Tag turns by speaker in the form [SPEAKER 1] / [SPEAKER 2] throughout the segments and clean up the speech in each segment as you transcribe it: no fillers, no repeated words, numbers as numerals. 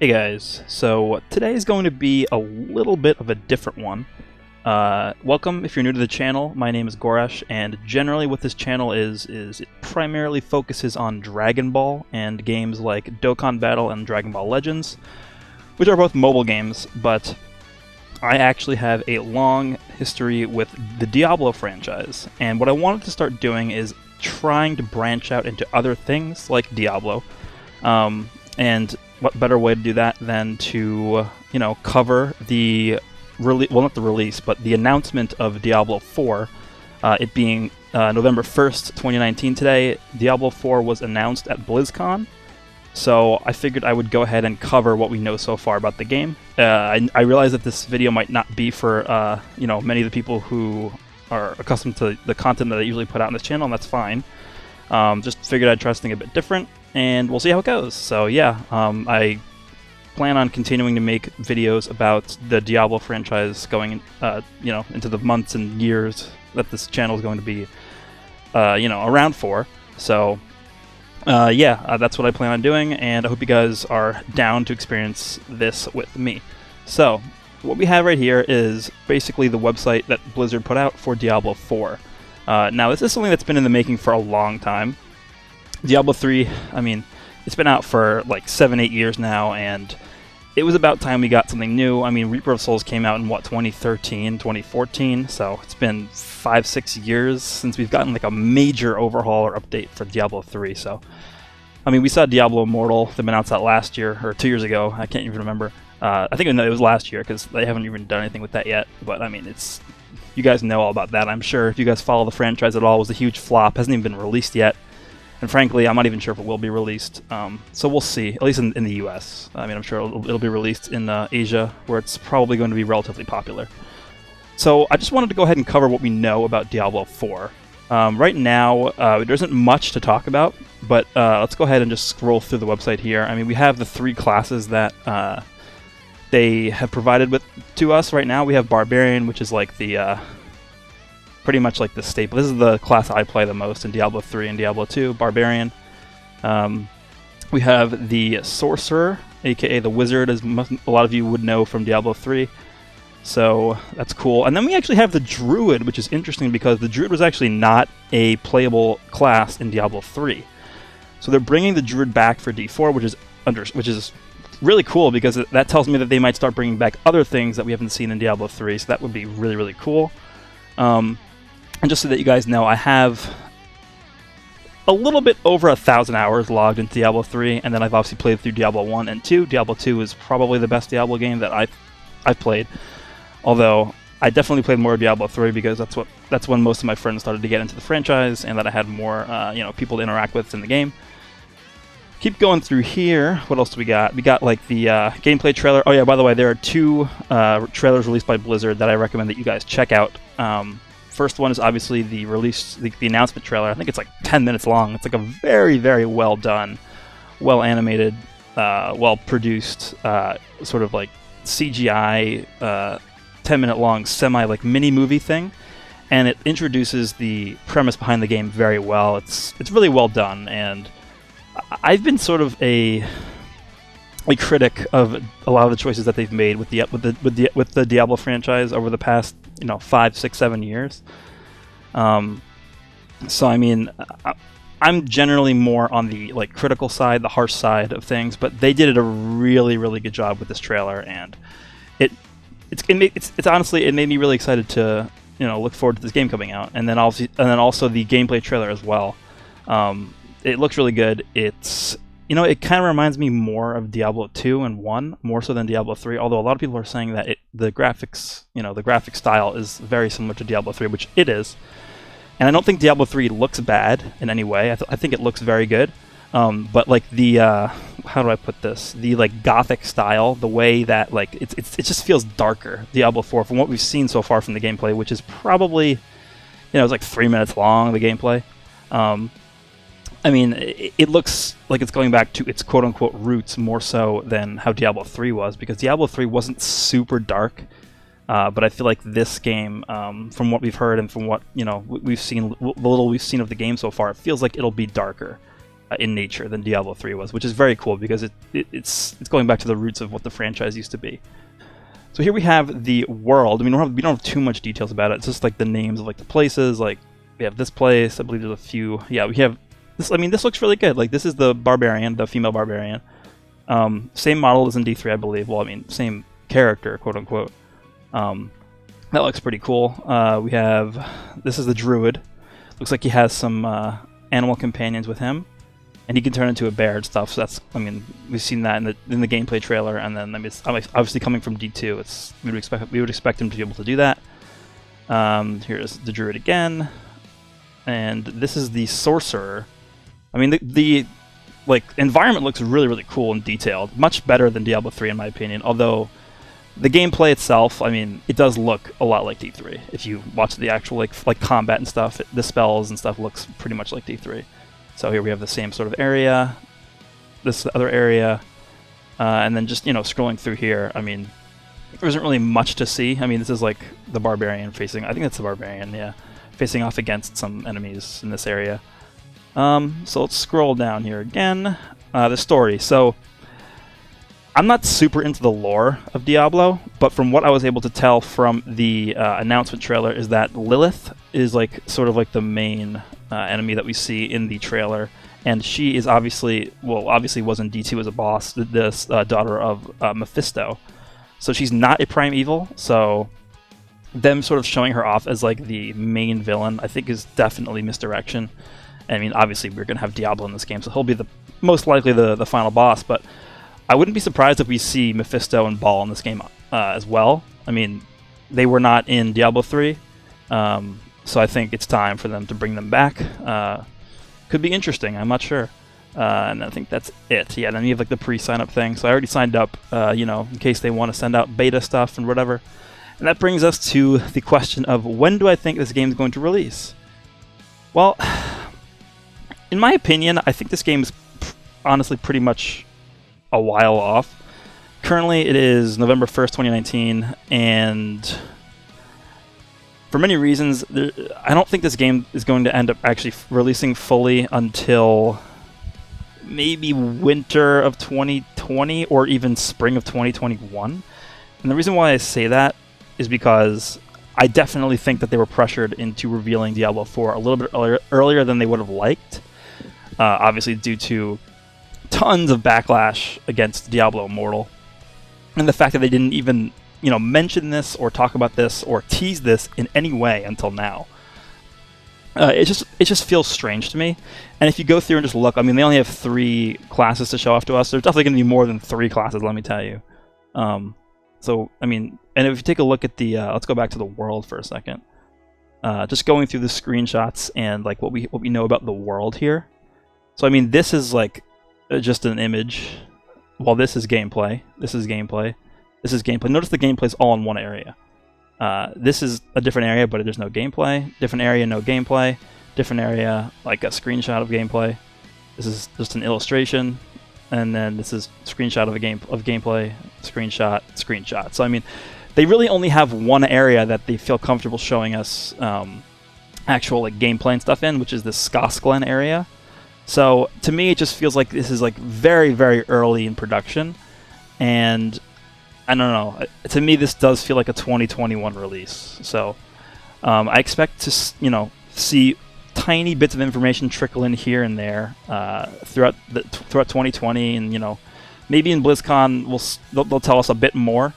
[SPEAKER 1] Hey guys, so today is going to be a little bit of a different one. Welcome if you're new to the channel. My name is Goresh, and generally what this channel is it primarily focuses on Dragon Ball and games like Dokkan Battle and Dragon Ball Legends, which are both mobile games, but I actually have a long history with the Diablo franchise, and what I wanted to start doing is trying to branch out into other things like Diablo, and what better way to do that than to, cover the not the release, but the announcement of Diablo 4, it being November 1st, 2019 today. Diablo 4 was announced at BlizzCon, so I figured I would go ahead and cover what we know so far about the game. I realize that this video might not be for, many of the people who are accustomed to the content that I usually put out on this channel, and that's fine. Just figured I'd try something a bit different, and we'll see how it goes. So yeah, I plan on continuing to make videos about the Diablo franchise going, into the months and years that this channel is going to be, around for. So that's what I plan on doing, and I hope you guys are down to experience this with me. So what we have right here is basically the website that Blizzard put out for Diablo 4. Now this is something that's been in the making for a long time. Diablo 3, it's been out for like 7-8 years now, and it was about time we got something new. Reaper of Souls came out in, 2013, 2014, so it's been 5-6 years since we've gotten like a major overhaul or update for Diablo 3, so... we saw Diablo Immortal, that announced that last year, or 2 years ago, I can't even remember. I think it was last year, because they haven't even done anything with that yet, but it's... You guys know all about that, I'm sure. If you guys follow the franchise at all, it was a huge flop, hasn't even been released yet. And frankly, I'm not even sure if it will be released, so we'll see, at least in the US. I'm sure it'll be released in Asia, where it's probably going to be relatively popular. So I just wanted to go ahead and cover what we know about Diablo 4. Right now, there isn't much to talk about, but let's go ahead and just scroll through the website here. We have the 3 classes that they have provided to us right now. We have Barbarian, which is like the... pretty much like the staple. This is the class I play the most in Diablo 3 and Diablo 2, Barbarian. We have the Sorcerer, aka the Wizard, as a lot of you would know from Diablo 3. So that's cool. And then we actually have the Druid, which is interesting because the Druid was actually not a playable class in Diablo 3. So they're bringing the Druid back for D4, which is really cool because that tells me that they might start bringing back other things that we haven't seen in Diablo 3. So that would be really, really cool. And just so that you guys know, I have a little bit over 1,000 hours logged into Diablo 3, and then I've obviously played through Diablo 1 and 2. Diablo 2 is probably the best Diablo game that I've played, although I definitely played more Diablo 3 because that's when most of my friends started to get into the franchise, and that I had more people to interact with in the game. Keep going through here. What else do we got? We got like the gameplay trailer. Oh yeah, by the way, there are 2 trailers released by Blizzard that I recommend that you guys check out. First one is obviously the announcement trailer. I think it's like 10 minutes long. It's like a very, very well done, well animated, well produced, sort of like CGI, 10-minute long mini movie thing, and it introduces the premise behind the game very well. It's really well done, and I've been sort of a critic of a lot of the choices that they've made with the Diablo franchise over the past 5, 6, 7 years. So I'm generally more on the critical side, the harsh side of things, but they did a really, really good job with this trailer, and it's honestly, it made me really excited to look forward to this game coming out, and then also the gameplay trailer as well. It looks really good. It's it kind of reminds me more of Diablo 2 and 1, more so than Diablo 3, although a lot of people are saying that the graphics, the graphic style is very similar to Diablo 3, which it is. And I don't think Diablo 3 looks bad in any way. I think it looks very good. But the, how do I put this? The gothic style, the way that it just feels darker, Diablo 4, from what we've seen so far from the gameplay, which is probably, it's like 3 minutes long, the gameplay. It looks like it's going back to its quote-unquote roots more so than how Diablo 3 was, because Diablo 3 wasn't super dark, but I feel like this game, from what we've heard and from what we've seen, the little we've seen of the game so far, it feels like it'll be darker. in nature than Diablo 3 was, which is very cool because it's going back to the roots of what the franchise used to be. So here we have the world. I mean, we don't have too much details about it. It's just like the names of like the places. Like we have this place. I believe there's a few. Yeah, we have this. I mean, this looks really good. Like this is the barbarian, the female barbarian. Same model as in D3, I believe. Well, I mean, same character, quote unquote. That looks pretty cool. We have this is the druid. Looks like he has some animal companions with him, and he can turn into a bear and stuff. So that's, I mean, we've seen that in the gameplay trailer, and then I mean, it's obviously coming from D2. We would expect him to be able to do that. Here's the druid again, and this is the sorcerer. I mean, the like environment looks really, really cool and detailed, much better than Diablo 3 in my opinion. Although the gameplay itself, I mean, it does look a lot like D3. If you watch the actual like combat and stuff, the spells and stuff looks pretty much like D3. So here we have the same sort of area, this other area, and then just, you know, scrolling through here, I mean, there isn't really much to see. I mean, this is like the barbarian facing, I think that's the barbarian, yeah, facing off against some enemies in this area. So let's scroll down here again. The story. So I'm not super into the lore of Diablo, but from what I was able to tell from the announcement trailer is that Lilith is like sort of like the main enemy that we see in the trailer, and she is obviously was in D2 as a boss, this daughter of Mephisto. So she's not a prime evil, so them sort of showing her off as like the main villain I think is definitely misdirection. I mean, obviously we're going to have Diablo in this game, so he'll be most likely the final boss, but I wouldn't be surprised if we see Mephisto and Baal in this game as well. I mean, they were not in Diablo 3, so I think it's time for them to bring them back. Could be interesting, I'm not sure. And I think that's it. Yeah, then you have like the pre-sign-up thing, so I already signed up, you know, in case they want to send out beta stuff and whatever. And that brings us to the question of when do I think this game is going to release? Well, in my opinion, I think this game is honestly pretty much a while off. Currently it is November 1st, 2019, and for many reasons, I don't think this game is going to end up actually releasing fully until maybe winter of 2020 or even spring of 2021. And the reason why I say that is because I definitely think that they were pressured into revealing Diablo 4 a little bit earlier than they would have liked, obviously due to tons of backlash against Diablo Immortal, and the fact that they didn't even, you know, mention this or talk about this or tease this in any way until now. It just feels strange to me. And if you go through and just look, I mean, they only have 3 classes to show off to us. There's definitely going to be more than 3 classes, let me tell you. So I mean, and if you take a look at the, let's go back to the world for a second. Just going through the screenshots and like what we know about the world here. So I mean, this is like just an image. Well, this is gameplay. This is gameplay. This is gameplay. Notice the gameplay is all in one area. This is a different area, but there's no gameplay. Different area, no gameplay. Different area, like a screenshot of gameplay. This is just an illustration, and then this is a screenshot of gameplay. Screenshot, screenshot. So I mean, they really only have one area that they feel comfortable showing us actual like gameplay and stuff in, which is this Skosglen area. So to me, it just feels like this is like very, very early in production, and I don't know. To me, this does feel like a 2021 release. So I expect to, you know, see tiny bits of information trickle in here and there throughout 2020, and you know, maybe in BlizzCon they'll tell us a bit more.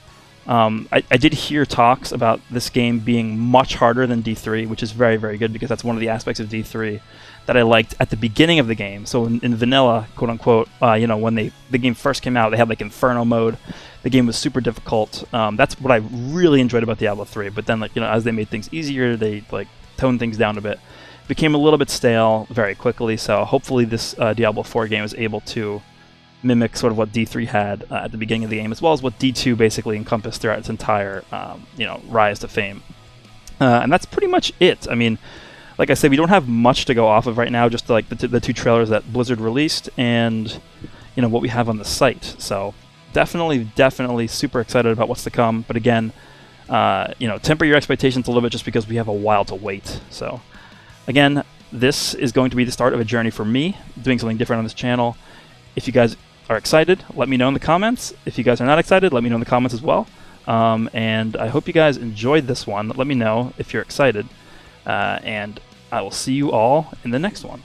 [SPEAKER 1] I did hear talks about this game being much harder than D3, which is very, very good because that's one of the aspects of D3 that I liked at the beginning of the game. So in vanilla, quote unquote, you know, when the game first came out, they had like Inferno mode. The game was super difficult. That's what I really enjoyed about Diablo 3. But then, like, you know, as they made things easier, they like toned things down a bit. Became a little bit stale very quickly. So hopefully this Diablo 4 game is able to mimic sort of what D3 had at the beginning of the game, as well as what D2 basically encompassed throughout its entire, you know, rise to fame. And that's pretty much it. I mean, like I said, we don't have much to go off of right now, just like the 2 trailers that Blizzard released and, you know, what we have on the site. So definitely super excited about what's to come. But again, you know, temper your expectations a little bit just because we have a while to wait. So again, This is going to be the start of a journey for me, doing something different on this channel. If you guys are excited, let me know in the comments. If you guys are not excited, let me know in the comments as well. And I hope you guys enjoyed this one. Let me know if you're excited. And I will see you all in the next one.